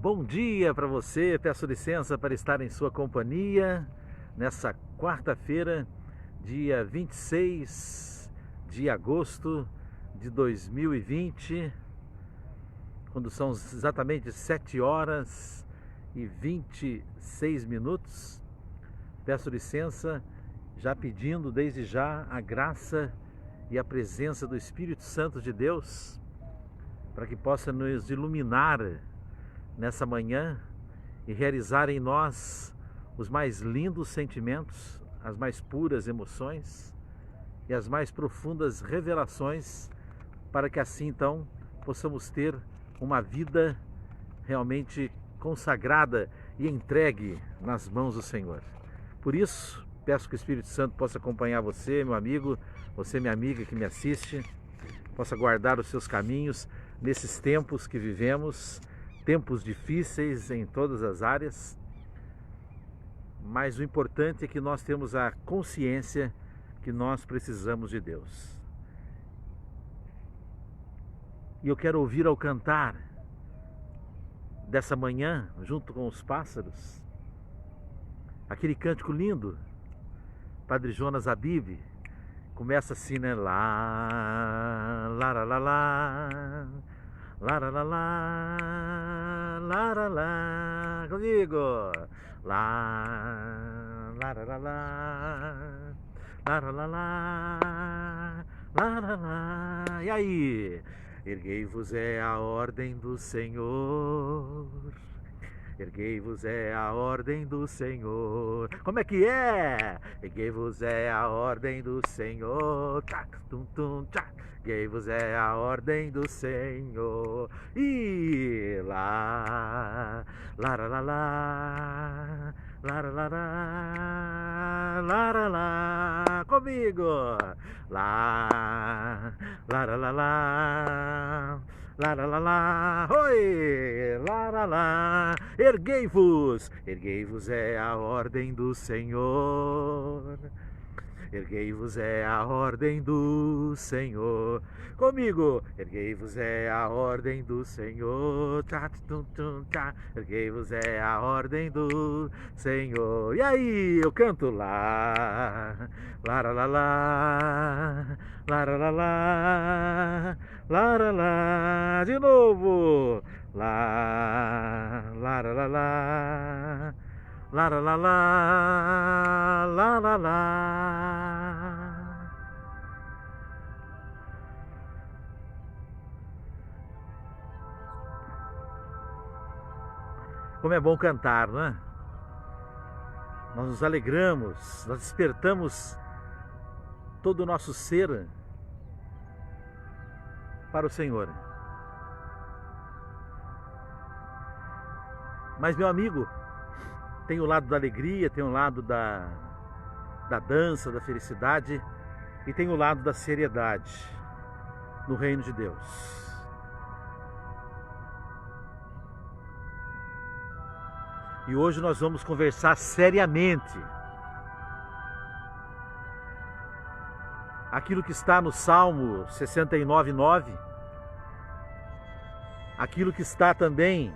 Bom dia para você, peço licença para estar em sua companhia nessa quarta-feira, dia 26 de agosto de 2020, quando são exatamente 7 horas e 26 minutos. Peço licença, já pedindo desde já a graça e a presença do Espírito Santo de Deus, para que possa nos iluminar nessa manhã e realizar em nós os mais lindos sentimentos, as mais puras emoções e as mais profundas revelações, para que assim então possamos ter uma vida realmente consagrada e entregue nas mãos do Senhor. Por isso, peço que o Espírito Santo possa acompanhar você, meu amigo, você, minha amiga que me assiste, possa guardar os seus caminhos nesses tempos que vivemos, tempos difíceis em todas as áreas, mas o importante é que nós temos a consciência que nós precisamos de Deus. E eu quero ouvir ao cantar dessa manhã, junto com os pássaros, aquele cântico lindo, Padre Jonas Abib, começa assim, né? Lá, lá, lá, lá, lá. Laralala, laralá, comigo. Lá, laralala, laralala, laralá. E aí? Erguei-vos é a ordem do Senhor. Erguei-vos é a ordem do Senhor. Como é que é? Erguei-vos é a ordem do Senhor. Tchac, tum, tum, tchac. Erguei-vos é a ordem do Senhor. E lá, lá, lá, lá, lá, lá, lá, lá, lá, lá, comigo. Lá, lá, lá, lá, lá. Lá, lá, lá, lá, oi, lá, lá, lá, erguei-vos é a ordem do Senhor. Erguei-vos é a ordem do Senhor. Comigo, erguei-vos é a ordem do Senhor. Erguei-vos é a ordem do Senhor. E aí, eu canto lá, lá, lá, lá, lá, lá, lá, lá, lá, lá, lá, de novo, lá, lá, lá, lá, lá. Lá, lá, lá, lá, lá, lá, lá. Como é bom cantar, não é? Nós nos alegramos, nós despertamos todo o nosso ser para o Senhor. Mas, meu amigo, tem o lado da alegria, tem o lado da dança, da felicidade, e tem o lado da seriedade no reino de Deus. E hoje nós vamos conversar seriamente. Aquilo que está no Salmo 69:9, aquilo que está também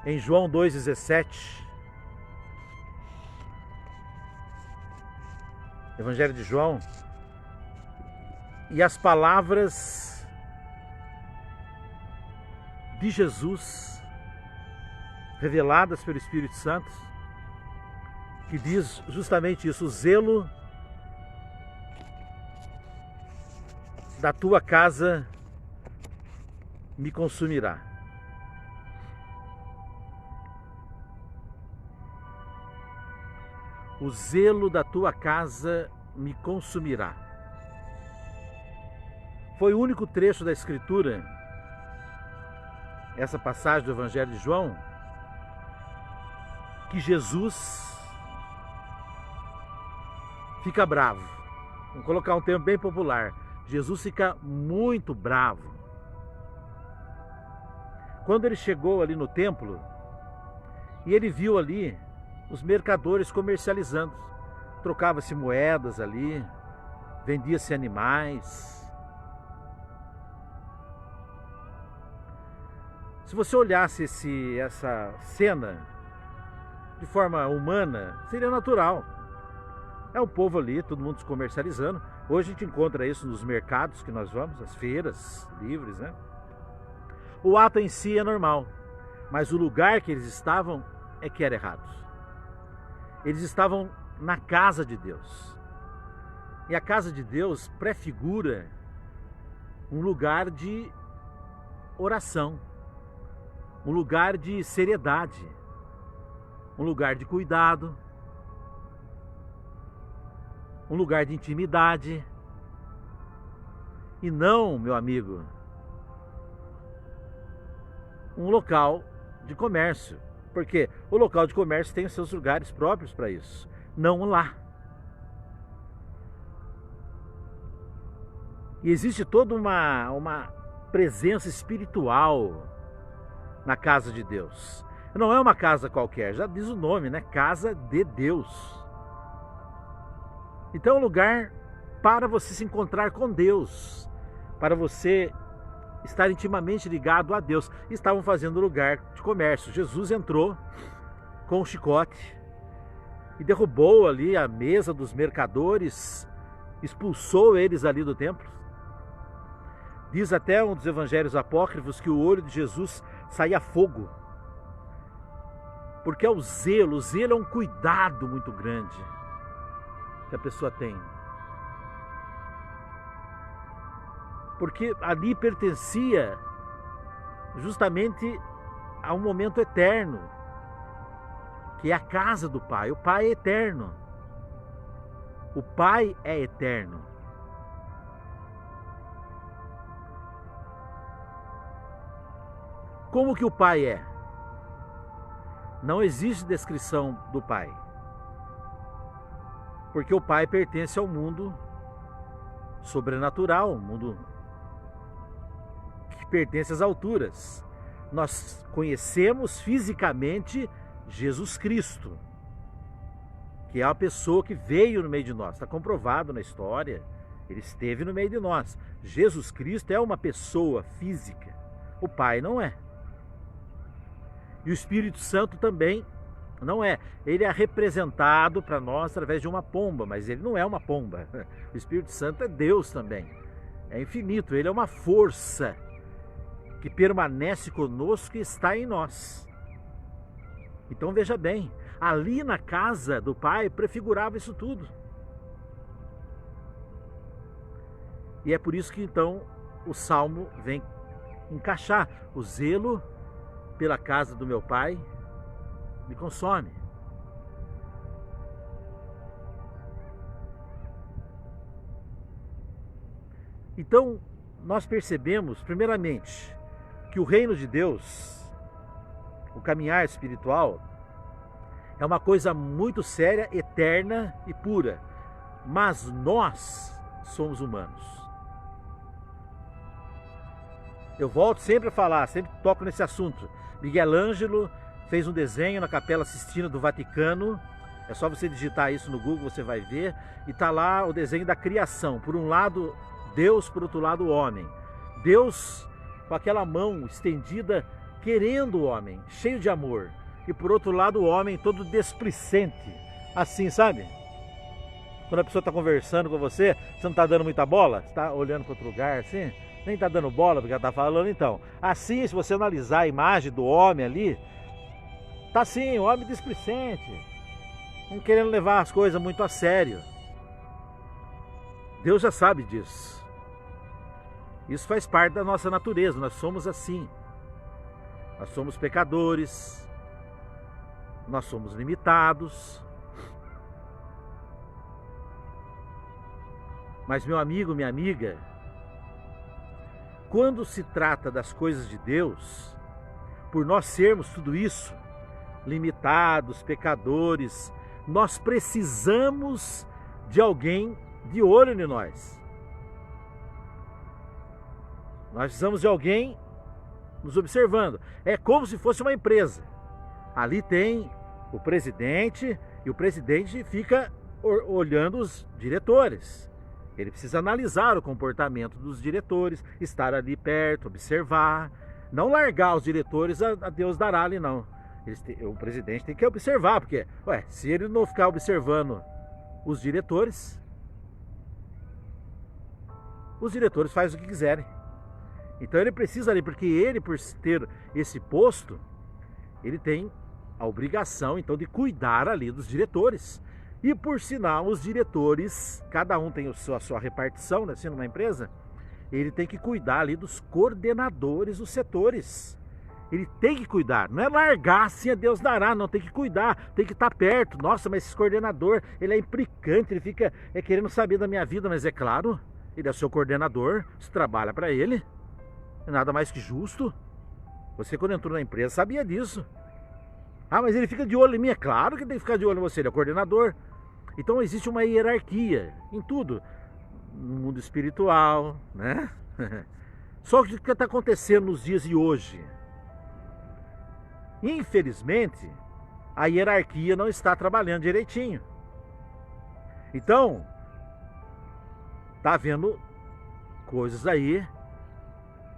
em João 2,17, Evangelho de João, e as palavras de Jesus, reveladas pelo Espírito Santo, que diz justamente isso: o zelo da tua casa me consumirá. O zelo da tua casa me consumirá. Foi o único trecho da Escritura, essa passagem do Evangelho de João, que Jesus fica bravo. Vamos colocar um termo bem popular. Jesus fica muito bravo. Quando ele chegou ali no templo, e ele viu ali os mercadores comercializando, trocava-se moedas ali, vendia-se animais. Se você olhasse essa cena de forma humana, seria natural. É o povo ali, todo mundo se comercializando. Hoje a gente encontra isso nos mercados que nós vamos, as feiras livres, né? O ato em si é normal, mas o lugar que eles estavam é que era errado. Eles estavam na casa de Deus. E a casa de Deus prefigura um lugar de oração, um lugar de seriedade, um lugar de cuidado, um lugar de intimidade. E não, meu amigo, um local de comércio. Porque o local de comércio tem os seus lugares próprios para isso, não lá. E existe toda uma presença espiritual na casa de Deus. Não é uma casa qualquer, já diz o nome, né? Casa de Deus. Então é um lugar para você se encontrar com Deus, para você estar intimamente ligado a Deus. Estavam fazendo lugar de comércio. Jesus entrou com um chicote e derrubou ali a mesa dos mercadores, expulsou eles ali do templo. Diz até um dos evangelhos apócrifos que o olho de Jesus saía fogo. Porque é o zelo é um cuidado muito grande que a pessoa tem. Porque ali pertencia justamente a um momento eterno, que é a casa do Pai. O Pai é eterno. O Pai é eterno. Como que o Pai é? Não existe descrição do Pai. Porque o Pai pertence ao mundo sobrenatural, um mundo que pertence às alturas. Nós conhecemos fisicamente Jesus Cristo, que é a pessoa que veio no meio de nós. Está comprovado na história, ele esteve no meio de nós. Jesus Cristo é uma pessoa física, o Pai não é. E o Espírito Santo também não é. Ele é representado para nós através de uma pomba, mas ele não é uma pomba. O Espírito Santo é Deus também. É infinito, ele é uma força que permanece conosco e está em nós. Então veja bem, ali na casa do Pai prefigurava isso tudo. E é por isso que então o Salmo vem encaixar o zelo pela casa do meu Pai me consome. Então, nós percebemos, primeiramente, que o reino de Deus, o caminhar espiritual, é uma coisa muito séria, eterna e pura. Mas nós somos humanos. Eu volto sempre a falar, sempre toco nesse assunto. Miguel Ângelo fez um desenho na Capela Sistina do Vaticano. É só você digitar isso no Google, você vai ver. E está lá o desenho da criação. Por um lado, Deus, por outro lado, o homem. Deus com aquela mão estendida, querendo o homem, cheio de amor. E por outro lado, o homem todo displicente. Assim, sabe? Quando a pessoa está conversando com você, você não está dando muita bola? Você está olhando para outro lugar assim? Nem está dando bola porque ela está falando, então. Assim, se você analisar a imagem do homem ali, tá assim, o homem displicente, não querendo levar as coisas muito a sério. Deus já sabe disso. Isso faz parte da nossa natureza, nós somos assim. Nós somos pecadores, nós somos limitados. Mas meu amigo, minha amiga, quando se trata das coisas de Deus, por nós sermos tudo isso, limitados, pecadores, nós precisamos de alguém de olho em nós. Nós precisamos de alguém nos observando. É como se fosse uma empresa. Ali tem o presidente e o presidente fica olhando os diretores. Ele precisa analisar o comportamento dos diretores, estar ali perto, observar. Não largar os diretores a Deus dará ali, não. O presidente tem que observar, porque, se ele não ficar observando os diretores fazem o que quiserem. Então ele precisa ali, porque ele, por ter esse posto, ele tem a obrigação, então, de cuidar ali dos diretores. E, por sinal, os diretores, cada um tem a sua repartição, né, assim, numa empresa, ele tem que cuidar ali dos coordenadores dos setores. Ele tem que cuidar, não é largar assim, a Deus dará, não, tem que cuidar, tem que estar perto. Nossa, mas esse coordenador, ele é implicante, ele fica querendo saber da minha vida, mas é claro, ele é seu coordenador, você trabalha para ele, é nada mais que justo. Você, quando entrou na empresa, sabia disso. Ah, mas ele fica de olho em mim, é claro que tem que ficar de olho em você, ele é o coordenador. Então existe uma hierarquia em tudo, no mundo espiritual, né? Só que o que está acontecendo nos dias de hoje? Infelizmente, a hierarquia não está trabalhando direitinho. Então, tá havendo coisas aí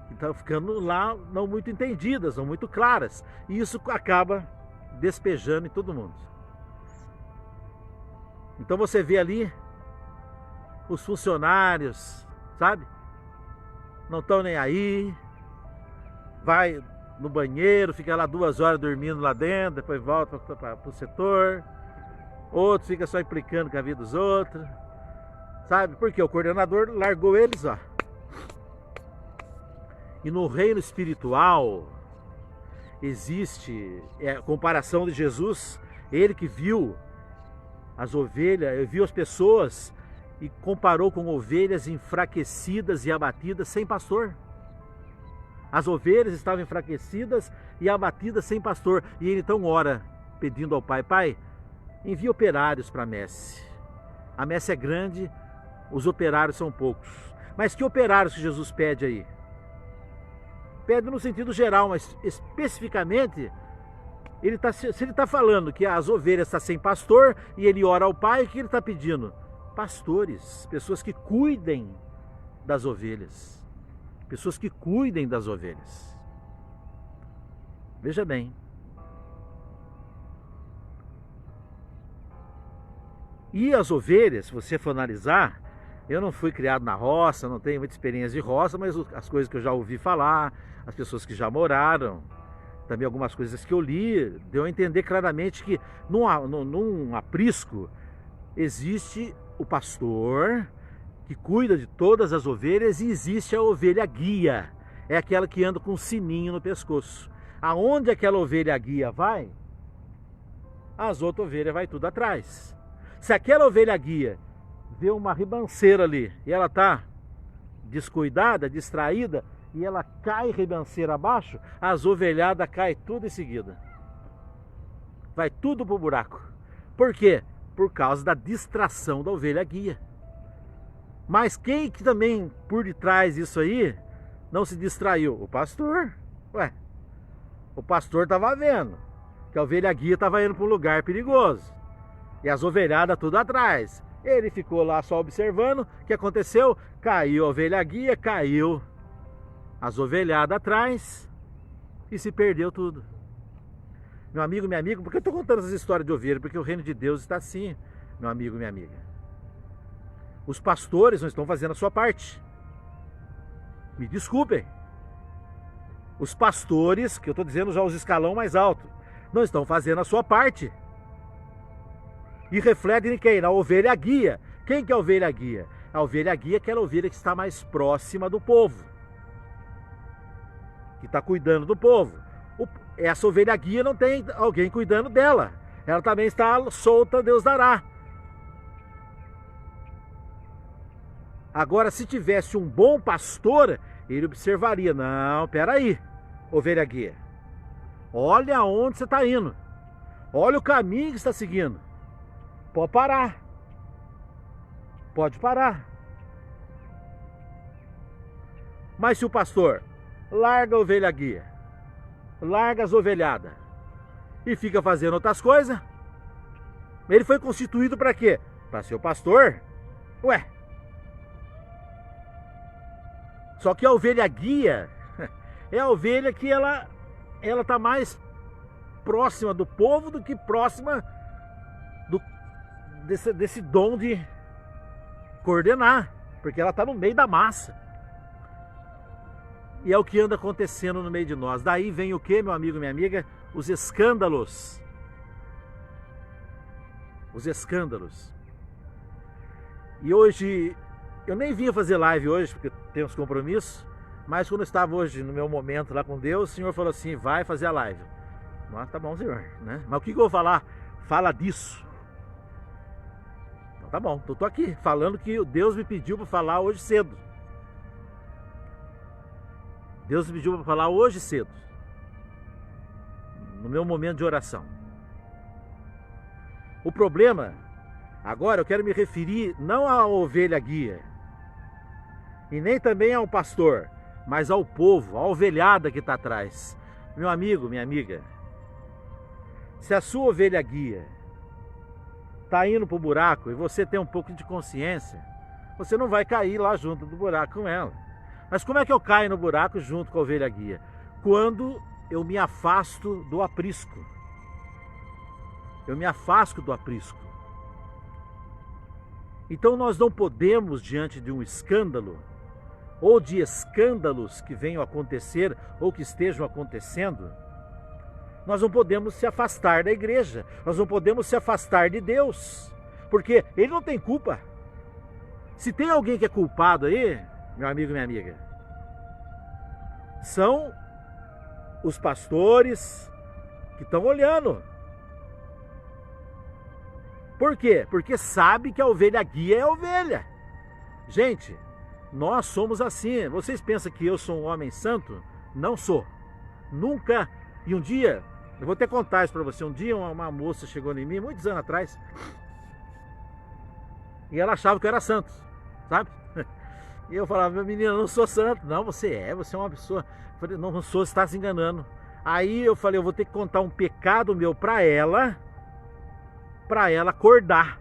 que estão ficando lá não muito entendidas, não muito claras. E isso acaba despejando em todo mundo. Então você vê ali os funcionários, sabe? Não estão nem aí. Vai no banheiro, fica lá 2 horas dormindo lá dentro, depois volta para o setor. Outro fica só implicando com a vida dos outros, sabe? Porque o coordenador largou eles, ó. E no reino espiritual existe a comparação de Jesus, ele que viu as ovelhas, viu as pessoas e comparou com ovelhas enfraquecidas e abatidas sem pastor. As ovelhas estavam enfraquecidas e abatidas sem pastor. E ele então ora, pedindo ao Pai: Pai, envia operários para a messe. A messe é grande, os operários são poucos. Mas que operários que Jesus pede aí? Pede no sentido geral, mas especificamente, se ele está falando que as ovelhas estão sem pastor e ele ora ao Pai, o que ele está pedindo? Pastores, pessoas que cuidem das ovelhas. Pessoas que cuidem das ovelhas. Veja bem. E as ovelhas, se você for analisar, eu não fui criado na roça, não tenho muita experiência de roça, mas as coisas que eu já ouvi falar, as pessoas que já moraram, também algumas coisas que eu li, deu a entender claramente que num aprisco existe o pastor que cuida de todas as ovelhas e existe a ovelha guia, é aquela que anda com um sininho no pescoço. Aonde aquela ovelha guia vai, as outras ovelhas vai tudo atrás. Se aquela ovelha guia vê uma ribanceira ali e ela está descuidada, distraída, e ela cai ribanceira abaixo, as ovelhadas caem tudo em seguida. Vai tudo pro buraco. Por quê? Por causa da distração da ovelha guia. Mas quem que também por detrás disso aí não se distraiu? O pastor. O pastor estava vendo que a ovelha guia estava indo para um lugar perigoso. E as ovelhadas tudo atrás. Ele ficou lá só observando. O que aconteceu? Caiu a ovelha guia, caiu as ovelhadas atrás e se perdeu tudo. Meu amigo, minha amiga, por que eu estou contando essas histórias de ovelha? Porque o reino de Deus está assim, meu amigo, minha amiga. Os pastores não estão fazendo a sua parte. Me desculpem. Os pastores, que eu estou dizendo já os escalão mais alto, não estão fazendo a sua parte. E refletem em quem? Na ovelha guia. Quem que é a ovelha guia? A ovelha guia é aquela ovelha que está mais próxima do povo, que está cuidando do povo. Essa ovelha guia não tem alguém cuidando dela. Ela também está solta, Deus dará. Agora, se tivesse um bom pastor, ele observaria: não, peraí, ovelha guia, olha aonde você está indo, olha o caminho que você está seguindo, pode parar, pode parar. Mas se o pastor larga a ovelha guia, larga as ovelhadas e fica fazendo outras coisas, ele foi constituído para quê? Para ser o pastor? Só que a ovelha guia, É a ovelha que ela está mais próxima do povo do que próxima desse dom de coordenar, porque ela está no meio da massa. E é o que anda acontecendo no meio de nós. Daí vem o que, meu amigo, minha amiga? Os escândalos. Os escândalos. E hoje, eu nem vinha fazer live hoje, porque tenho uns compromissos, mas quando eu estava hoje no meu momento lá com Deus, o Senhor falou assim, vai fazer a live. Nossa, tá bom, Senhor, né? Mas o que eu vou falar? Fala disso. Então tá bom, eu tô aqui, falando que Deus me pediu para falar hoje cedo. Deus me pediu para falar hoje cedo, no meu momento de oração. O problema, agora eu quero me referir não à ovelha guia, e nem também ao pastor, mas ao povo, à ovelhada que está atrás. Meu amigo, minha amiga, se a sua ovelha guia está indo para o buraco e você tem um pouco de consciência, você não vai cair lá junto do buraco com ela. Mas como é que eu caio no buraco junto com a ovelha guia? Quando eu me afasto do aprisco. Eu me afasto do aprisco. Então nós não podemos, diante de um escândalo, ou de escândalos que venham a acontecer, ou que estejam acontecendo, nós não podemos se afastar da igreja, nós não podemos se afastar de Deus, porque Ele não tem culpa. Se tem alguém que é culpado aí, meu amigo e minha amiga, são os pastores que estão olhando. Por quê? Porque sabe que a ovelha guia é a ovelha. Gente, nós somos assim. Vocês pensam que eu sou um homem santo? Não sou. Nunca. E um dia, eu vou até contar isso para você. Um dia uma moça chegou em mim, muitos anos atrás, e ela achava que eu era santo, sabe? E eu falava, meu menino, eu não sou santo. Não, você é uma pessoa. Eu falei, não sou, você está se enganando. Aí eu falei, eu vou ter que contar um pecado meu para ela acordar.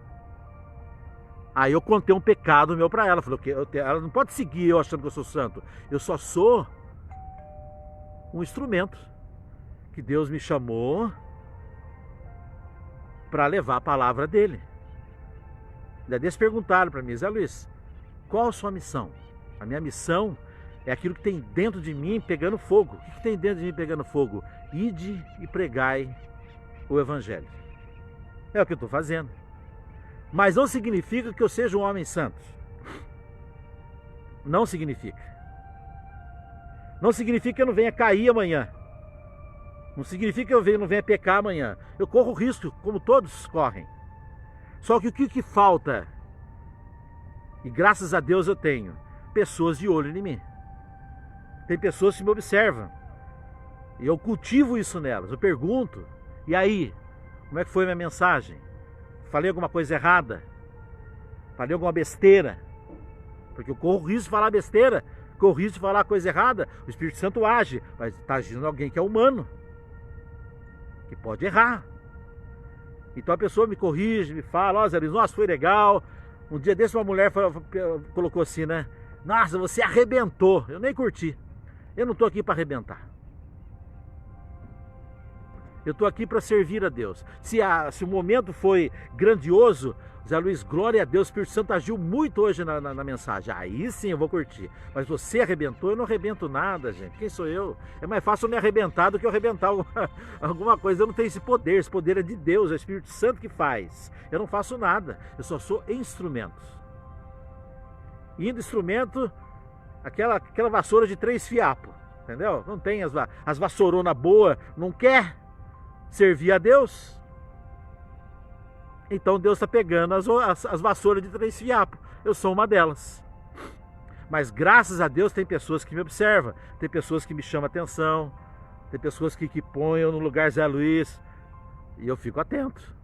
Aí eu contei um pecado meu para ela. Falei, ela não pode seguir eu achando que eu sou santo. Eu só sou um instrumento que Deus me chamou para levar a palavra dele. Daí eles perguntaram para mim, Zé Luiz, qual a sua missão? A minha missão é aquilo que tem dentro de mim pegando fogo. O que tem dentro de mim pegando fogo? Ide e pregai o evangelho. É o que eu estou fazendo. Mas não significa que eu seja um homem santo. Não significa. Não significa que eu não venha cair amanhã. Não significa que eu não venha pecar amanhã. Eu corro risco, como todos correm. Só que o que falta, e graças a Deus eu tenho, pessoas de olho em mim. Tem pessoas que me observam. E eu cultivo isso nelas. Eu pergunto, e aí? Como é que foi minha mensagem? Falei alguma coisa errada? Falei alguma besteira? Porque eu corro risco de falar besteira, corro risco de falar coisa errada. O Espírito Santo age, mas está agindo alguém que é humano, que pode errar. Então a pessoa me corrige, me fala, ó Zé Luiz, nossa, foi legal. Um dia desse uma mulher colocou assim, né? Nossa, você arrebentou. Eu nem curti. Eu não estou aqui para arrebentar. Eu estou aqui para servir a Deus. Se o momento foi grandioso, Zé Luiz, glória a Deus, o Espírito Santo agiu muito hoje na mensagem. Aí sim eu vou curtir. Mas você arrebentou, eu não arrebento nada, gente. Quem sou eu? É mais fácil eu me arrebentar do que eu arrebentar alguma coisa. Eu não tenho esse poder é de Deus, é o Espírito Santo que faz. Eu não faço nada, eu só sou instrumento. E instrumento, aquela vassoura de 3 fiapos, entendeu? Não tem as vassouronas boas, não quer servir a Deus. Então Deus está pegando as vassouras de 3 fiapos. Eu sou uma delas. Mas graças a Deus tem pessoas que me observam, tem pessoas que me chamam atenção, tem pessoas que põem eu no lugar Zé Luiz. E eu fico atento.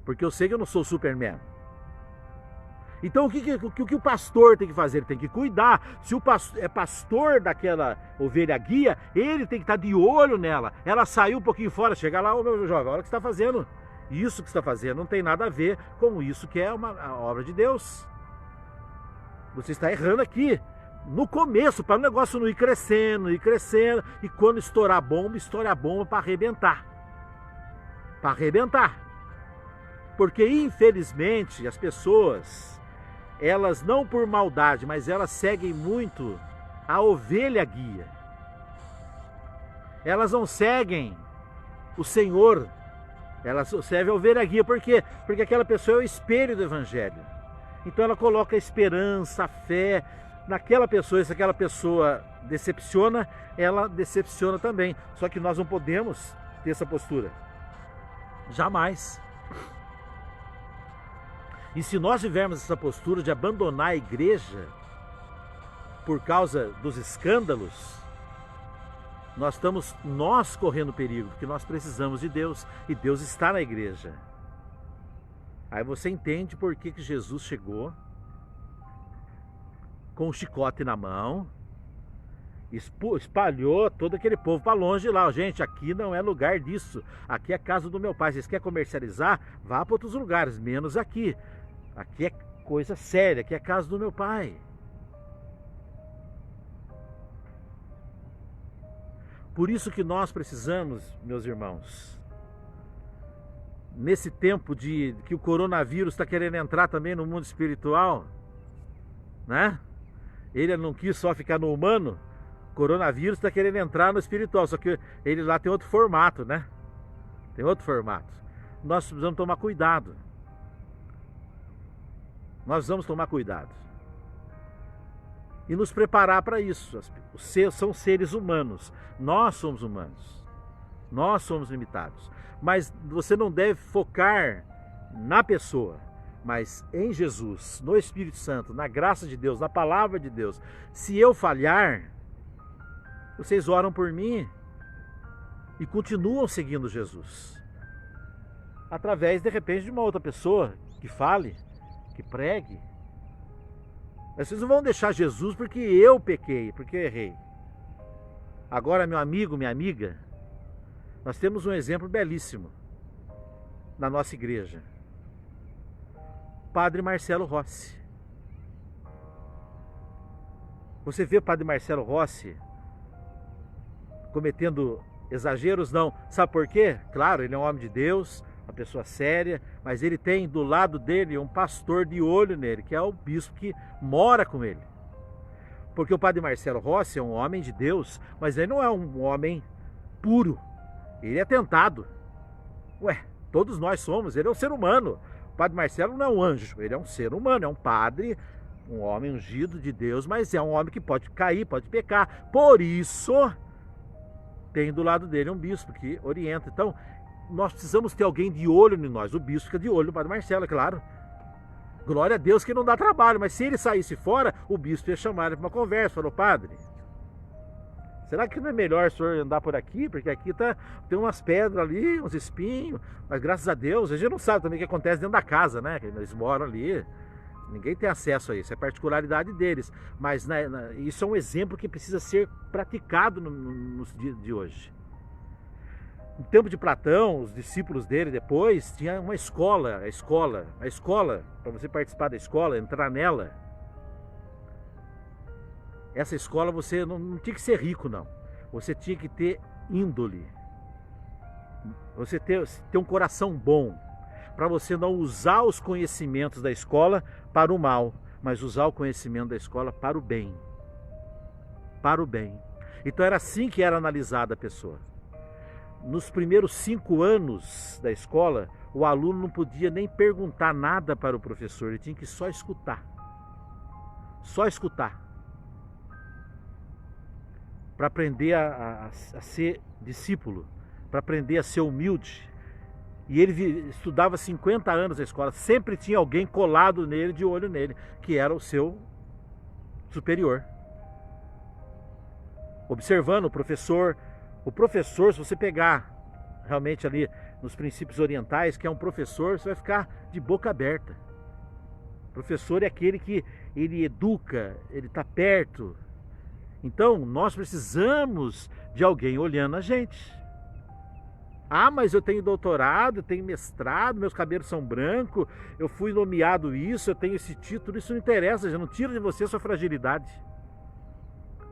Porque eu sei que eu não sou Superman. Então o que o pastor tem que fazer? Ele tem que cuidar. Se o pastor é pastor daquela ovelha guia, ele tem que estar de olho nela. Ela saiu um pouquinho fora, chega lá, ô meu jovem, olha o que você está fazendo. Isso que você está fazendo não tem nada a ver com isso que é a obra de Deus. Você está errando aqui. no começo, para o negócio não ir crescendo, e quando estourar a bomba para arrebentar. Para arrebentar. Porque, infelizmente, as pessoas, elas não por maldade, mas elas seguem muito a ovelha guia. Elas não seguem o Senhor, elas servem a ovelha guia. Por quê? Porque aquela pessoa é o espelho do Evangelho. Então ela coloca a esperança, a fé naquela pessoa, e se aquela pessoa decepciona, ela decepciona também. Só que nós não podemos ter essa postura. Jamais. E se nós tivermos essa postura de abandonar a igreja por causa dos escândalos, nós estamos correndo perigo, porque nós precisamos de Deus e Deus está na igreja. Aí você entende por que Jesus chegou com um chicote na mão, espalhou todo aquele povo para longe lá. Gente, aqui não é lugar disso, aqui é a casa do meu pai. Vocês querem comercializar? Vá para outros lugares, menos aqui. Aqui é coisa séria, aqui é a casa do meu pai. Por isso que nós precisamos, meus irmãos, nesse tempo de que o coronavírus está querendo entrar também no mundo espiritual, né? Ele não quis só ficar no humano, o coronavírus está querendo entrar no espiritual, só que ele lá tem outro formato, né? Tem outro formato. Nós precisamos tomar cuidado. Nós vamos tomar cuidado. E nos preparar para isso. São seres humanos. Nós somos humanos. Nós somos limitados. Mas você não deve focar na pessoa, mas em Jesus, no Espírito Santo, na graça de Deus, na palavra de Deus. Se eu falhar, vocês oram por mim e continuam seguindo Jesus. Através, de repente, de uma outra pessoa que fale, que pregue. Mas vocês não vão deixar Jesus porque eu pequei, porque eu errei. Agora, meu amigo, minha amiga, nós temos um exemplo belíssimo na nossa igreja. Padre Marcelo Rossi. Você vê o Padre Marcelo Rossi cometendo exageros? Não. Sabe por quê? Claro, ele é um homem de Deus, uma pessoa séria, mas ele tem do lado dele um pastor de olho nele, que é o bispo que mora com ele. Porque o Padre Marcelo Rossi é um homem de Deus, mas ele não é um homem puro. Ele é tentado. Ué, todos nós somos, ele é um ser humano. O Padre Marcelo não é um anjo, ele é um ser humano, é um padre, um homem ungido de Deus, mas é um homem que pode cair, pode pecar. Por isso, tem do lado dele um bispo que orienta. Então, nós precisamos ter alguém de olho em nós. O bispo fica de olho no Padre Marcelo, é claro. Glória a Deus que não dá trabalho, mas se ele saísse fora, o bispo ia chamar ele para uma conversa. Falou: padre, será que não é melhor o senhor andar por aqui? Porque aqui tem umas pedras ali, uns espinhos, mas graças a Deus, a gente não sabe também o que acontece dentro da casa, né? Eles moram ali, ninguém tem acesso a isso, é particularidade deles. Mas isso é um exemplo que precisa ser praticado nos dias de hoje. No tempo de Platão, os discípulos dele depois, tinha uma escola, a escola, para você participar da escola, entrar nela. Essa escola você não tinha que ser rico, não. Você tinha que ter índole. Você ter um coração bom, para você não usar os conhecimentos da escola para o mal, mas usar o conhecimento da escola para o bem. Para o bem. Então era assim que era analisada a pessoa. Nos primeiros 5 anos da escola, o aluno não podia nem perguntar nada para o professor, ele tinha que só escutar. Só escutar. Para aprender a ser discípulo, para aprender a ser humilde. E ele estudava 50 anos na escola, sempre tinha alguém colado nele, de olho nele, que era o seu superior. Observando o professor. O professor, se você pegar realmente ali nos princípios orientais, que é um professor, você vai ficar de boca aberta. O professor é aquele que ele educa, ele está perto. Então, nós precisamos de alguém olhando a gente. Ah, mas eu tenho doutorado, eu tenho mestrado, meus cabelos são brancos, eu fui nomeado isso, eu tenho esse título, isso não interessa, já não tira de você a sua fragilidade.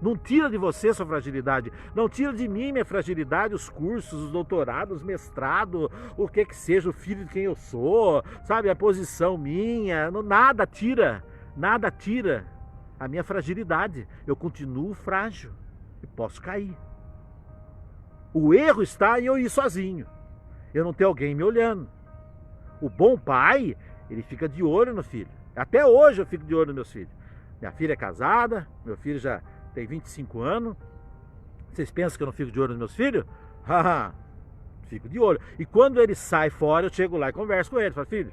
Não tira de você sua fragilidade. Não tira de mim minha fragilidade, os cursos, os doutorados, os mestrados, o que seja, o filho de quem eu sou, sabe? A posição minha. Nada tira a minha fragilidade. Eu continuo frágil e posso cair. O erro está em eu ir sozinho. Eu não ter alguém me olhando. O bom pai, ele fica de olho no filho. Até hoje eu fico de olho nos meus filhos. Minha filha é casada, meu filho já tem 25 anos. Vocês pensam que eu não fico de olho nos meus filhos? Haha, fico de olho. E quando ele sai fora, eu chego lá e converso com ele. Falo, filho,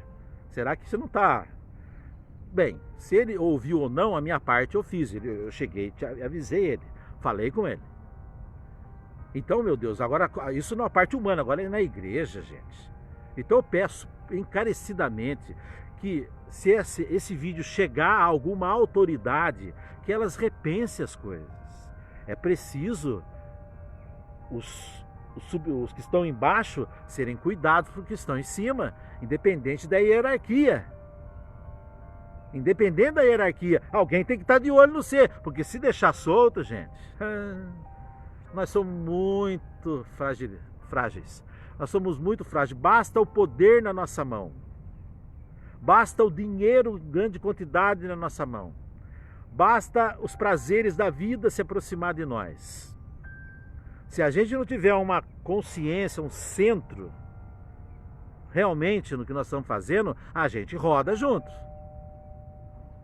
será que você não está... Bem, se ele ouviu ou não, a minha parte eu fiz. Eu cheguei, avisei ele, falei com ele. Então, meu Deus, agora isso não é a parte humana, agora é na igreja, gente. Então eu peço encarecidamente que se esse vídeo chegar a alguma autoridade, que elas repensem as coisas. É preciso os que estão embaixo serem cuidados por que estão em cima, independente da hierarquia. Independente da hierarquia, alguém tem que estar de olho no você, porque se deixar solto, gente, nós somos muito frágeis. Nós somos muito frágeis. Basta o poder na nossa mão. Basta o dinheiro em grande quantidade na nossa mão. Basta os prazeres da vida se aproximar de nós. Se a gente não tiver uma consciência, um centro, realmente no que nós estamos fazendo, a gente roda junto.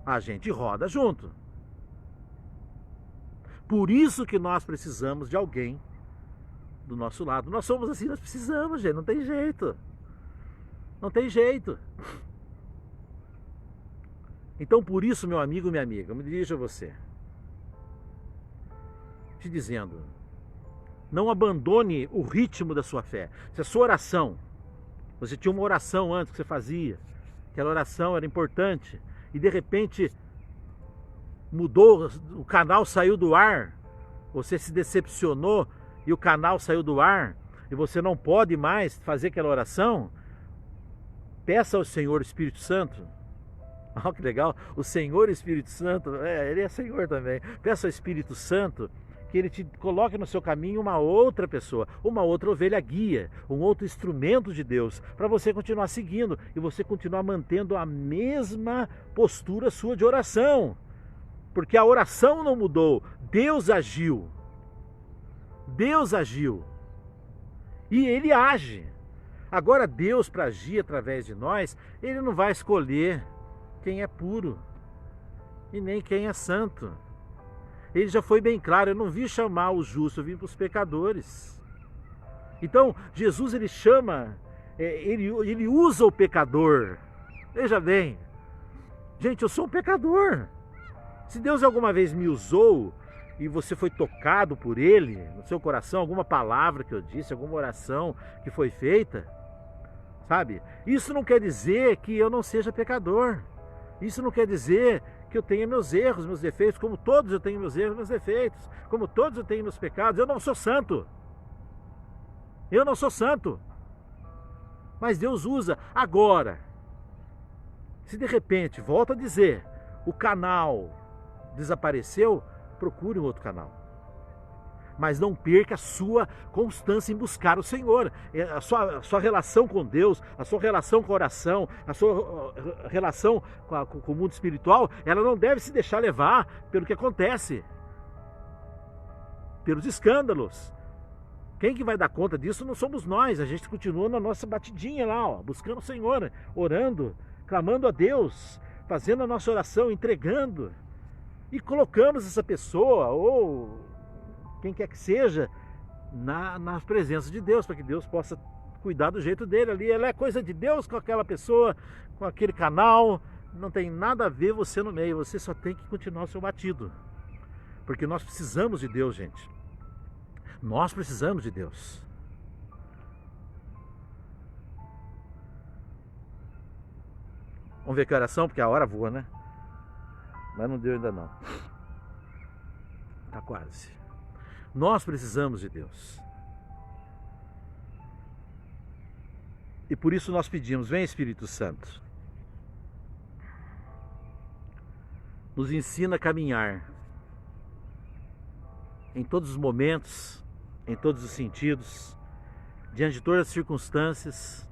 A gente roda junto. Por isso que nós precisamos de alguém do nosso lado. Nós somos assim, nós precisamos, gente, não tem jeito. Não tem jeito. Então, por isso, meu amigo, minha amiga, eu me dirijo a você, te dizendo, não abandone o ritmo da sua fé. Se a sua oração, você tinha uma oração antes que você fazia, aquela oração era importante, e de repente mudou, o canal saiu do ar, você se decepcionou e o canal saiu do ar, e você não pode mais fazer aquela oração, peça ao Senhor Espírito Santo. Olha que legal, o Senhor Espírito Santo, ele é Senhor também. Peça ao Espírito Santo que ele te coloque no seu caminho uma outra pessoa, uma outra ovelha guia, um outro instrumento de Deus, para você continuar seguindo e você continuar mantendo a mesma postura sua de oração. Porque a oração não mudou, Deus agiu. Deus agiu. E Ele age. Agora Deus, para agir através de nós, Ele não vai escolher quem é puro e nem quem é santo. Ele já foi bem claro, eu não vim chamar os justos, eu vim para os pecadores. Então, Jesus, ele chama, ele usa o pecador. Veja bem, gente, eu sou um pecador. Se Deus alguma vez me usou e você foi tocado por Ele, no seu coração, alguma palavra que eu disse, alguma oração que foi feita, sabe? Isso não quer dizer que eu não seja pecador. Isso não quer dizer que eu tenha meus erros, meus defeitos, como todos eu tenho meus erros, meus defeitos, como todos eu tenho meus pecados. Eu não sou santo. Eu não sou santo. Mas Deus usa. Agora, se de repente, volto a dizer, o canal desapareceu, procure um outro canal. Mas não perca a sua constância em buscar o Senhor. A sua relação com Deus, a sua relação com a oração, a sua relação com o mundo espiritual, ela não deve se deixar levar pelo que acontece, pelos escândalos. Quem que vai dar conta disso não somos nós. A gente continua na nossa batidinha lá, ó, buscando o Senhor, orando, clamando a Deus, fazendo a nossa oração, entregando. E colocamos essa pessoa, ou quem quer que seja, na presença de Deus, para que Deus possa cuidar do jeito dele ali. Ela é coisa de Deus com aquela pessoa, com aquele canal, não tem nada a ver você no meio, você só tem que continuar o seu batido. Porque nós precisamos de Deus, gente. Nós precisamos de Deus. Vamos ver que oração, porque a hora voa, né? Mas não deu ainda não. Tá quase. Nós precisamos de Deus. E por isso nós pedimos, vem Espírito Santo. Nos ensina a caminhar. em todos os momentos, em todos os sentidos, diante de todas as circunstâncias,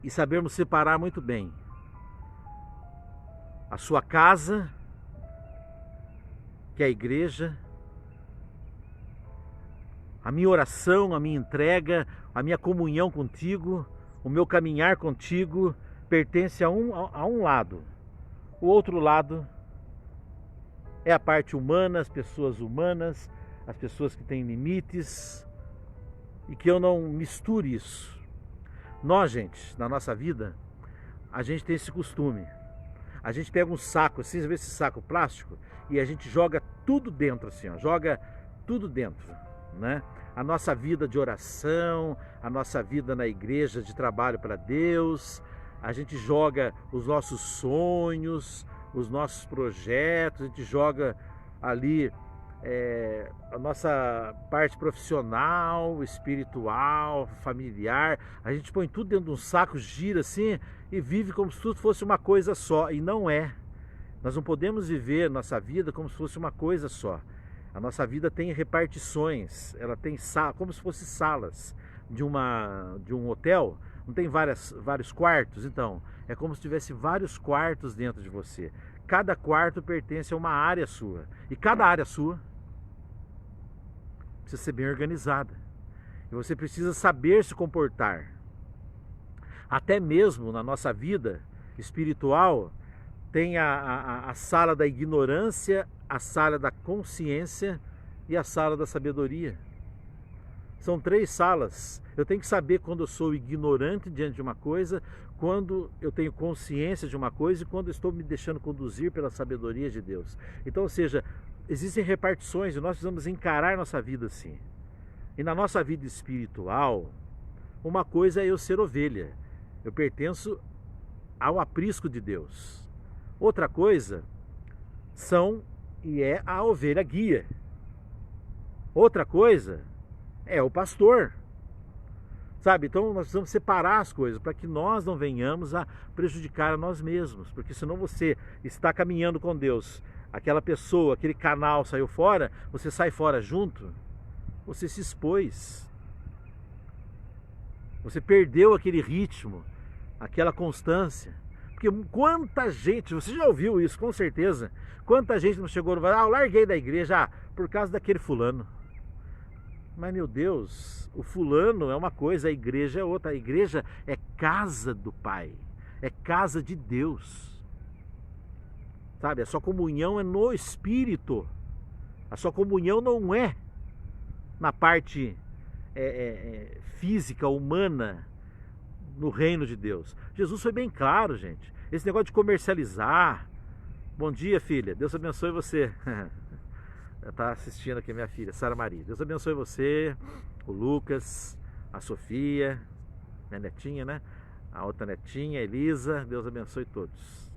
e sabermos separar muito bem a sua casa, que é a igreja, a minha oração, a minha entrega, a minha comunhão contigo, o meu caminhar contigo pertence a um lado. O outro lado é a parte humana, as pessoas que têm limites, e que eu não misture isso. Nós, gente, na nossa vida, a gente tem esse costume. A gente pega um saco, assim, esse saco plástico, e a gente joga tudo dentro, assim, ó, joga tudo dentro, né? A nossa vida de oração, a nossa vida na igreja de trabalho para Deus, a gente joga os nossos sonhos, os nossos projetos, a gente joga ali a nossa parte profissional, espiritual, familiar, a gente põe tudo dentro de um saco, gira assim e vive como se tudo fosse uma coisa só, e não é. Nós não podemos viver nossa vida como se fosse uma coisa só. A nossa vida tem repartições, ela tem como se fossem salas de um hotel, não tem vários quartos? Então, é como se tivesse vários quartos dentro de você. Cada quarto pertence a uma área sua, e cada área sua precisa ser bem organizada. E você precisa saber se comportar. Até mesmo na nossa vida espiritual, tem a sala da ignorância, a sala da consciência e a sala da sabedoria. São 3 salas. Eu tenho que saber quando eu sou ignorante diante de uma coisa, quando eu tenho consciência de uma coisa e quando eu estou me deixando conduzir pela sabedoria de Deus. Então, ou seja, existem repartições e nós precisamos encarar nossa vida assim. E na nossa vida espiritual, uma coisa é eu ser ovelha. Eu pertenço ao aprisco de Deus. Outra coisa é a ovelha guia. Outra coisa é o pastor. Sabe? Então nós precisamos separar as coisas para que nós não venhamos a prejudicar a nós mesmos. Porque senão você está caminhando com Deus, aquela pessoa, aquele canal saiu fora, você sai fora junto, você se expôs. Você perdeu aquele ritmo, aquela constância. Porque quanta gente, você já ouviu isso com certeza, quanta gente não chegou no eu larguei da igreja por causa daquele fulano. Mas meu Deus, o fulano é uma coisa, a igreja é outra. A igreja é casa do Pai, é casa de Deus. Sabe, a sua comunhão é no Espírito. A sua comunhão não é na parte física, humana, no reino de Deus. Jesus foi bem claro, gente. Esse negócio de comercializar. Bom dia, filha. Deus abençoe você. Está assistindo aqui a minha filha, Sara Maria. Deus abençoe você, o Lucas, a Sofia, minha netinha, né? A outra netinha, Elisa. Deus abençoe todos.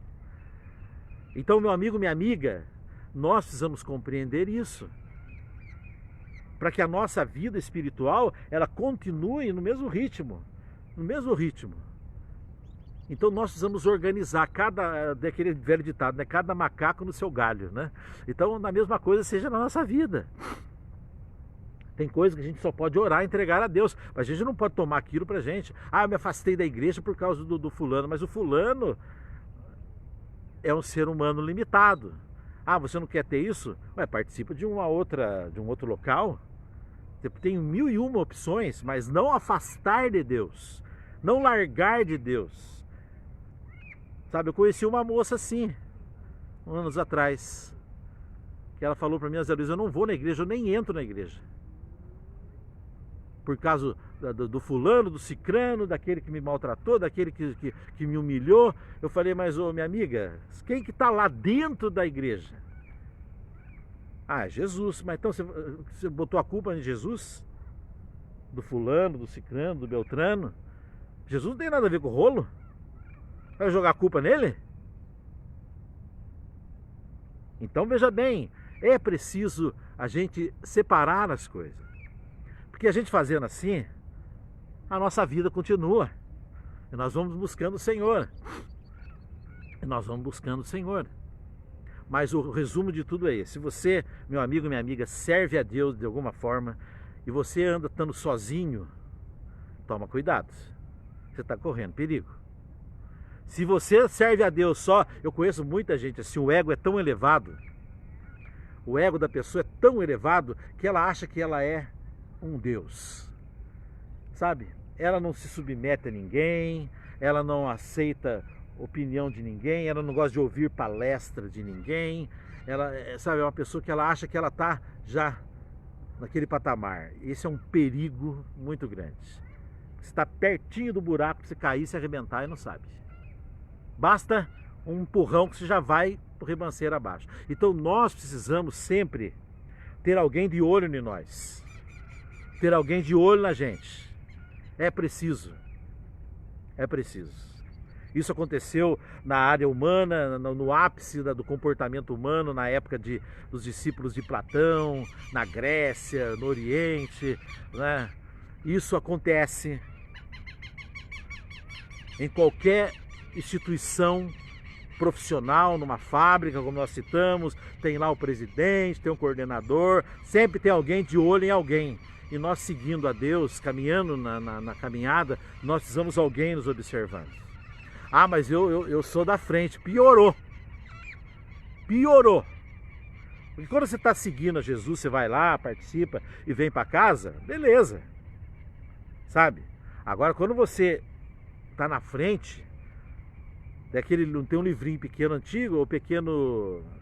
Então, meu amigo, minha amiga, nós precisamos compreender isso, para que a nossa vida espiritual ela continue no mesmo ritmo. No mesmo ritmo. Então nós precisamos organizar daquele velho ditado, né? Cada macaco no seu galho, né? Então a mesma coisa seja na nossa vida. Tem coisas que a gente só pode orar e entregar a Deus, mas a gente não pode tomar aquilo pra gente. Eu me afastei da igreja por causa do fulano, mas o fulano é um ser humano limitado. Você não quer ter isso? Participa de um outro local. Tem 1001 opções, mas não afastar de Deus, não largar de Deus. Sabe, eu conheci uma moça assim, anos atrás, que ela falou para mim, Zé Luiz, eu não vou na igreja, eu nem entro na igreja. Por causa do fulano, do cicrano, daquele que me maltratou, daquele que me humilhou. Eu falei, mas minha amiga, quem que está lá dentro da igreja? Jesus. Mas então você botou a culpa em Jesus? Do fulano, do cicrano, do beltrano? Jesus não tem nada a ver com o rolo? Vai jogar a culpa nele? Então veja bem, é preciso a gente separar as coisas. Porque a gente fazendo assim, a nossa vida continua. E nós vamos buscando o Senhor. Mas o resumo de tudo é esse. Se você, meu amigo, minha amiga, serve a Deus de alguma forma e você anda estando sozinho, toma cuidado. Você está correndo perigo. Se você serve a Deus só, eu conheço muita gente assim, o ego é tão elevado, o ego da pessoa é tão elevado que ela acha que ela é um Deus. Sabe? Ela não se submete a ninguém, ela não aceita opinião de ninguém, ela não gosta de ouvir palestra de ninguém, ela, sabe, é uma pessoa que ela acha que ela está já naquele patamar. Esse é um perigo muito grande. Você está pertinho do buraco para você cair, se arrebentar e não sabe. Basta um empurrão que você já vai para o ribanceiro abaixo. Então nós precisamos sempre ter alguém de olho em nós, ter alguém de olho na gente. É preciso. É preciso. Isso aconteceu na área humana, no ápice do comportamento humano, na época dos discípulos de Platão, na Grécia, no Oriente, né? Isso acontece em qualquer instituição profissional, numa fábrica, como nós citamos, tem lá o presidente, tem um coordenador, sempre tem alguém de olho em alguém. E nós seguindo a Deus, caminhando na caminhada, nós precisamos de alguém nos observando. Ah, mas eu sou da frente. Piorou. Piorou. Porque quando você está seguindo a Jesus, você vai lá, participa e vem para casa, beleza. Sabe? Agora, quando você está na frente, tem um livrinho pequeno antigo,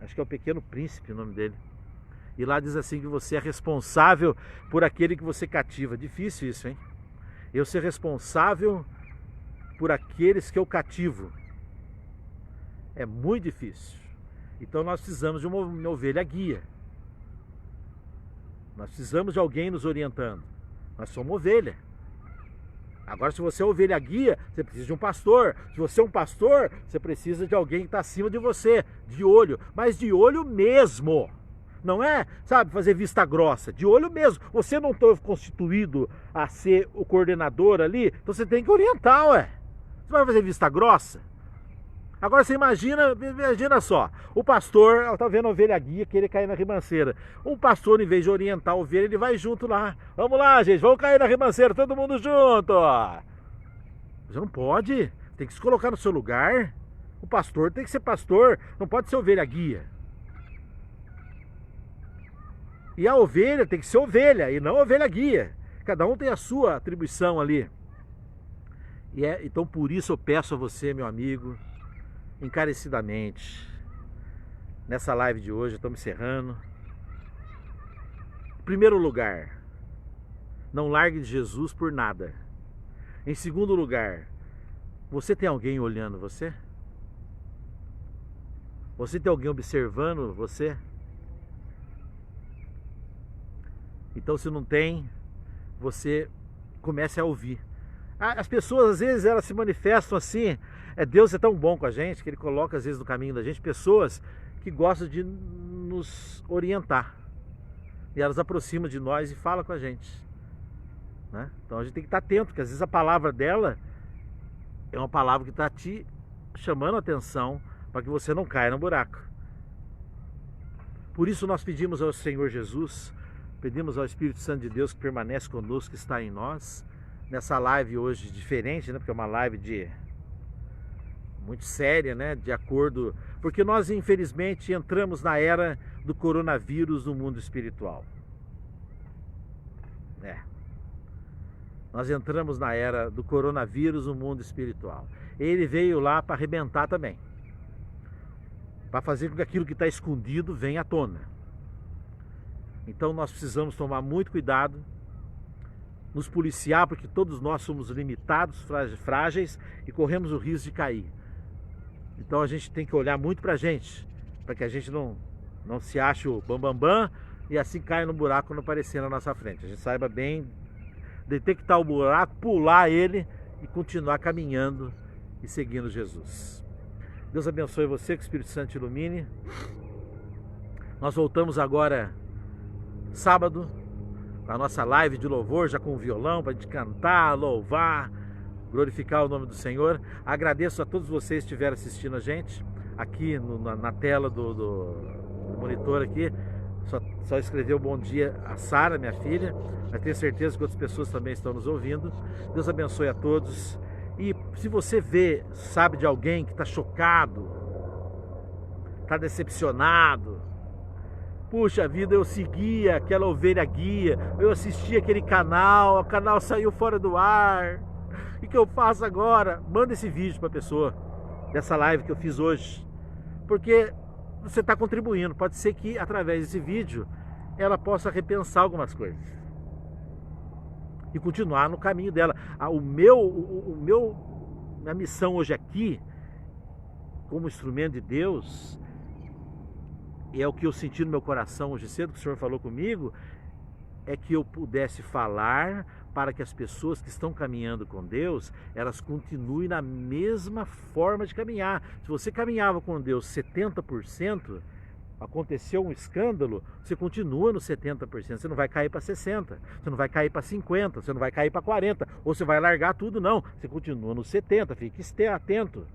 acho que é o Pequeno Príncipe o nome dele. E lá diz assim que você é responsável por aquele que você cativa. Difícil isso, hein? Eu ser responsável por aqueles que eu cativo. É muito difícil. Então nós precisamos de uma ovelha guia. Nós precisamos de alguém nos orientando. Nós somos ovelha. Agora, se você é ovelha guia, você precisa de um pastor. Se você é um pastor, você precisa de alguém que está acima de você, de olho. Mas de olho mesmo. Não é, sabe, fazer vista grossa, de olho mesmo. Você não está constituído a ser o coordenador ali, então você tem que orientar, ué. Você vai fazer vista grossa? Agora você imagina só, o pastor, está vendo a ovelha guia querer cair na ribanceira. O pastor, em vez de orientar a ovelha, ele vai junto lá. Vamos lá, gente, vamos cair na ribanceira, todo mundo junto. Você não pode, tem que se colocar no seu lugar. O pastor tem que ser pastor, não pode ser ovelha guia. E a ovelha tem que ser ovelha e não ovelha guia. Cada um tem a sua atribuição ali. Então por isso eu peço a você, meu amigo, encarecidamente, nessa live de hoje, estamos encerrando. Em primeiro lugar, não largue de Jesus por nada. Em segundo lugar, você tem alguém olhando você? Você tem alguém observando você? Então, se não tem, você comece a ouvir. As pessoas, às vezes, elas se manifestam assim. Deus é tão bom com a gente que Ele coloca, às vezes, no caminho da gente pessoas que gostam de nos orientar. E elas aproximam de nós e falam com a gente, né? Então a gente tem que estar atento, porque às vezes a palavra dela é uma palavra que está te chamando a atenção para que você não caia no buraco. Por isso nós pedimos ao Senhor Jesus, pedimos ao Espírito Santo de Deus que permanece conosco, que está em nós, nessa live hoje diferente, né? Porque é uma live muito séria, né? De acordo, porque nós infelizmente entramos na era do coronavírus no mundo espiritual. Nós entramos na era do coronavírus no mundo espiritual. Ele veio lá para arrebentar também, para fazer com que aquilo que está escondido venha à tona. Então nós precisamos tomar muito cuidado, nos policiar, porque todos nós somos limitados, frágeis e corremos o risco de cair. Então a gente tem que olhar muito para a gente, para que a gente não se ache o bambambam e assim caia no buraco quando aparecer na nossa frente. A gente saiba bem detectar o buraco, pular ele e continuar caminhando e seguindo Jesus. Deus abençoe você, que o Espírito Santo te ilumine. Nós voltamos agora sábado, a nossa live de louvor, já com o violão, para a gente cantar, louvar, glorificar o nome do Senhor. Agradeço a todos vocês que estiveram assistindo a gente. aqui na tela do monitor aqui, só escreveu bom dia a Sara, minha filha, mas tenho certeza que outras pessoas também estão nos ouvindo. Deus abençoe a todos. E se você sabe de alguém que está chocado, está decepcionado, puxa vida, eu seguia aquela ovelha guia, eu assistia aquele canal, o canal saiu fora do ar, o que eu faço agora? Manda esse vídeo para a pessoa, dessa live que eu fiz hoje, porque você está contribuindo. Pode ser que através desse vídeo ela possa repensar algumas coisas e continuar no caminho dela. Minha missão hoje aqui, como instrumento de Deus, e é o que eu senti no meu coração hoje cedo, que o Senhor falou comigo, é que eu pudesse falar para que as pessoas que estão caminhando com Deus, elas continuem na mesma forma de caminhar. Se você caminhava com Deus 70%, aconteceu um escândalo, você continua no 70%, você não vai cair para 60%, você não vai cair para 50%, você não vai cair para 40%, ou você vai largar tudo, não, você continua no 70%, fique atento.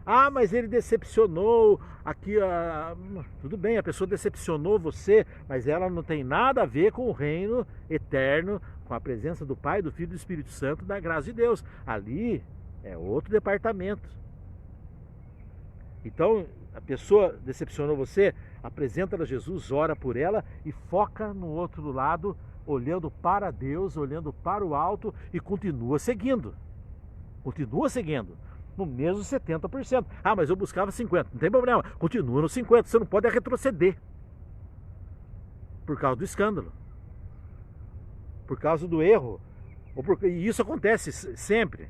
Ah, mas ele decepcionou aqui, tudo bem, a pessoa decepcionou você, mas ela não tem nada a ver com o reino eterno, com a presença do Pai, do Filho e do Espírito Santo, da graça de Deus. Ali é outro departamento. Então, a pessoa decepcionou você, apresenta-la a Jesus, ora por ela e foca no outro lado, olhando para Deus, olhando para o alto e continua seguindo. Continua seguindo. No mesmo 70%. Ah, mas eu buscava 50%. Não tem problema. Continua no 50%. Você não pode retroceder. Por causa do escândalo. Por causa do erro. E isso acontece sempre.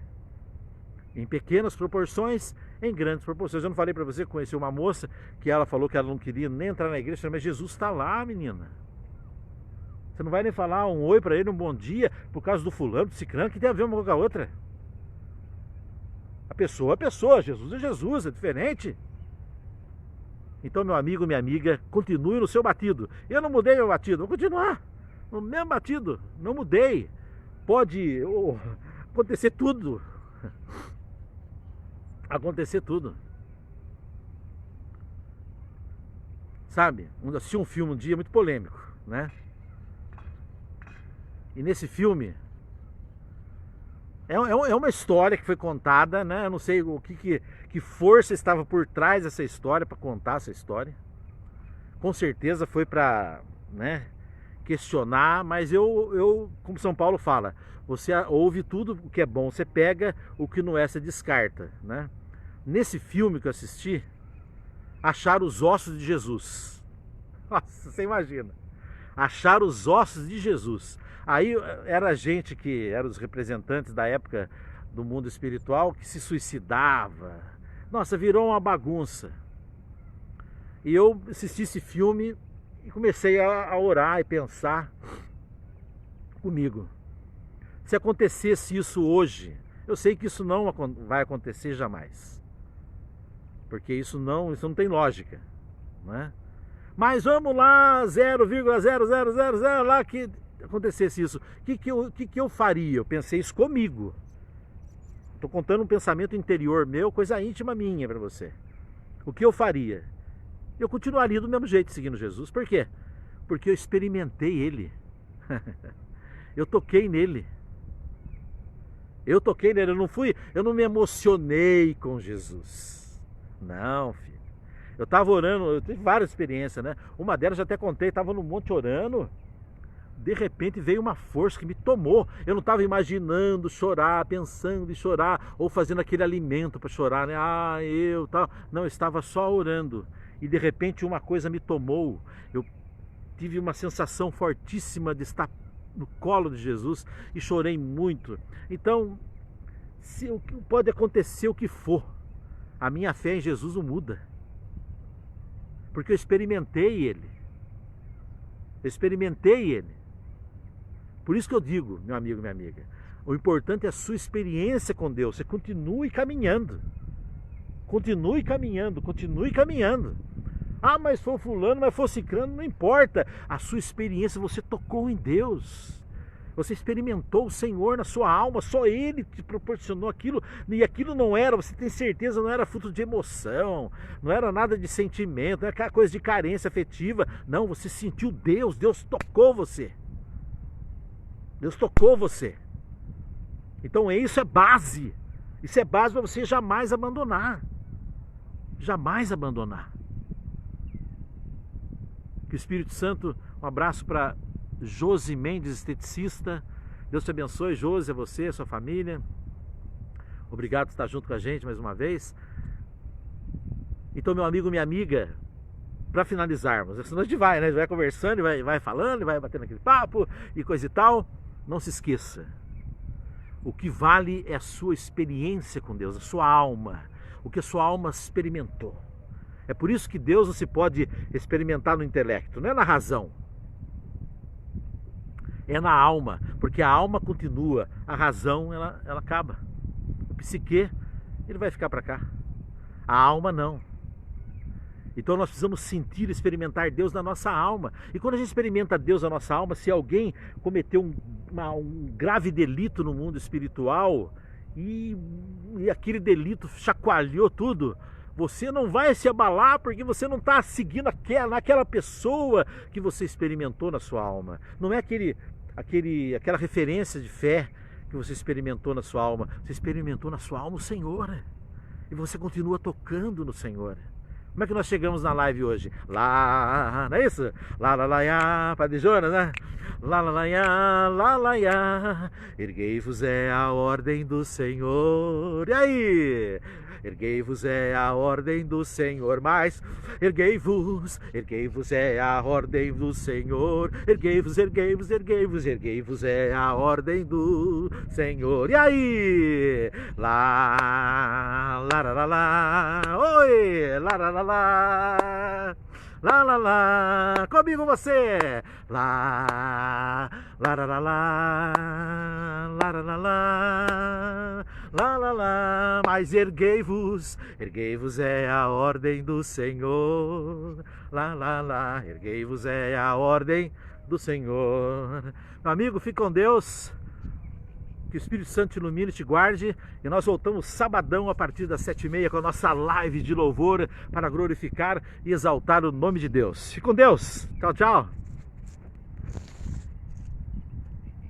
Em pequenas proporções, em grandes proporções. Eu não falei para você que conheci uma moça que ela falou que ela não queria nem entrar na igreja. Mas Jesus está lá, menina. Você não vai nem falar um oi para ele, um bom dia, por causa do fulano, do ciclano, que tem a ver uma com a outra. A pessoa é pessoa, Jesus é Jesus, é diferente. Então, meu amigo, minha amiga, continue no seu batido. Eu não mudei meu batido, vou continuar no mesmo batido, não mudei. Pode acontecer tudo. Acontecer tudo. Sabe, assisti um filme um dia muito polêmico, né? E nesse filme é uma história que foi contada, né? Eu não sei que força estava por trás dessa história para contar essa história. Com certeza foi para, né, questionar, mas eu, como São Paulo fala, você ouve tudo o que é bom, você pega o que não é, você descarta, né? Nesse filme que eu assisti, acharam os ossos de Jesus. Nossa, você imagina. Acharam os ossos de Jesus. Aí era gente que eram os representantes da época do mundo espiritual que se suicidava. Nossa, virou uma bagunça. E eu assisti esse filme e comecei a orar e pensar comigo. Se acontecesse isso hoje, eu sei que isso não vai acontecer jamais. Porque isso não tem lógica, né? Mas vamos lá, 0,0000 lá que acontecesse isso, o que eu faria? Eu pensei isso comigo. Estou contando um pensamento interior meu, coisa íntima minha para você. O que eu faria? Eu continuaria do mesmo jeito seguindo Jesus. Por quê? Porque eu experimentei Ele. Eu toquei nele. Eu não me emocionei com Jesus. Não, filho. Eu estava orando, eu tive várias experiências, né? Uma delas eu até contei, estava no monte orando. De repente veio uma força que me tomou. Eu não estava imaginando chorar, pensando em chorar, ou fazendo aquele alimento para chorar, né? Tal. Não, eu estava só orando. E de repente uma coisa me tomou. Eu tive uma sensação fortíssima de estar no colo de Jesus e chorei muito. Então, pode acontecer o que for, a minha fé em Jesus não muda. Porque eu experimentei Ele. Eu experimentei Ele. Por isso que eu digo, meu amigo, minha amiga, o importante é a sua experiência com Deus. Você continue caminhando. Continue caminhando, continue caminhando. Ah, mas foi fulano, mas foi ciclano, não importa. A sua experiência, você tocou em Deus. Você experimentou o Senhor na sua alma, só Ele te proporcionou aquilo, e aquilo não era, você tem certeza, não era fruto de emoção, não era nada de sentimento, não era aquela coisa de carência afetiva, não, você sentiu Deus, Deus tocou você. Deus tocou você. Então isso é base para você jamais abandonar. Jamais abandonar. Que o Espírito Santo, um abraço para Josi Mendes, esteticista. Deus te abençoe, Josi, a você, a sua família. Obrigado por estar junto com a gente mais uma vez. Então, meu amigo, minha amiga, para finalizarmos, senão a gente vai, né? A gente vai conversando, vai falando, vai batendo aquele papo e coisa e tal. Não se esqueça, o que vale é a sua experiência com Deus, a sua alma, o que a sua alma experimentou. É por isso que Deus não se pode experimentar no intelecto, não é na razão. É na alma, porque a alma continua, a razão ela acaba. O psique, ele vai ficar para cá. A alma não. Então nós precisamos sentir, experimentar Deus na nossa alma. E quando a gente experimenta Deus na nossa alma, se alguém cometeu um grave delito no mundo espiritual e aquele delito chacoalhou tudo, você não vai se abalar porque você não está seguindo aquela pessoa que você experimentou na sua alma. Não é aquela referência de fé que você experimentou na sua alma. Você experimentou na sua alma o Senhor. E você continua tocando no Senhor. Como é que nós chegamos na live hoje? Lá, não é isso? Lá, lá, lá, ya, Padre Jonas, né? Lá, lá, lá, ya, erguei-vos é a ordem do Senhor. E aí? Erguei-vos é a ordem do Senhor, mas erguei-vos é a ordem do Senhor. Erguei-vos é a ordem do Senhor. E aí? Lá, lá, lá, lá, lá, oi, lá, lá, lá, lá. Lá, lá, lá, comigo você. Lá, lá, lá, lá, lá, lá, lá, lá, lá, lá, lá. Mas erguei-vos é a ordem do Senhor. Lá, lá, lá, erguei-vos é a ordem do Senhor. Meu amigo, fique com Deus. Que o Espírito Santo te ilumine e te guarde. E nós voltamos sabadão a partir das 7h30 com a nossa live de louvor para glorificar e exaltar o nome de Deus. Fique com Deus. Tchau, tchau.